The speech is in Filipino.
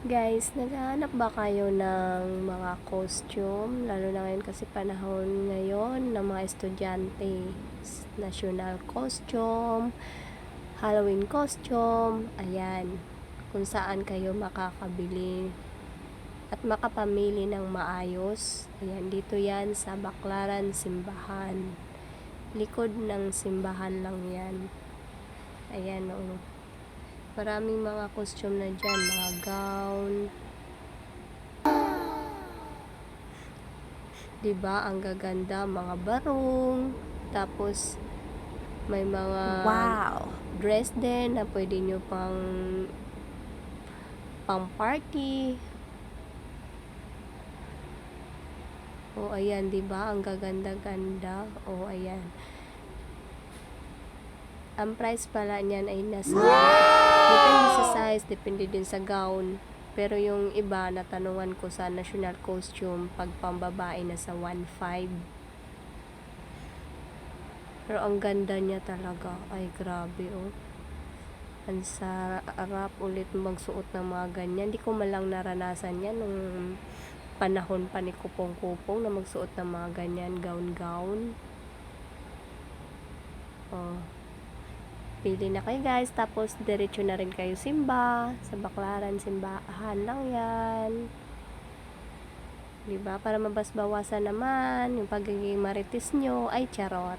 Guys, naghahanap ba kayo ng mga costume? Lalo na ngayon kasi panahon ngayon ng mga estudyante. National costume, Halloween costume, ayan. Kung saan kayo makakabili at makapamili ng maayos. Ayan, dito yan sa Baclaran Simbahan. Likod ng simbahan lang yan. Ayan, oh. Maraming mga costume na dyan, mga gown. Diba, ang gaganda, mga barong. Tapos, may mga Wow! dress din na pwede nyo pang party. O, ayan, diba, ang gaganda-ganda. O, ayan. Ang price pala niyan ay nasa, depende sa size, depende din sa gown. Pero yung iba, natanungan ko sa national costume, pag pambabae na sa 1.5. Pero ang ganda niya talaga. Ay, grabe, oh. Ang sarap ulit magsuot ng mga ganyan. Hindi ko malang naranasan yan nung panahon pa ni Kupong-Kupong na magsuot ng mga ganyan, gown-gown. Oh. Pili na kayo guys, tapos diretso na rin kayo simba, sa Baclaran simbahan lang yan. Diba? Para mabasbawasan naman yung pagiging marites nyo, ay charot.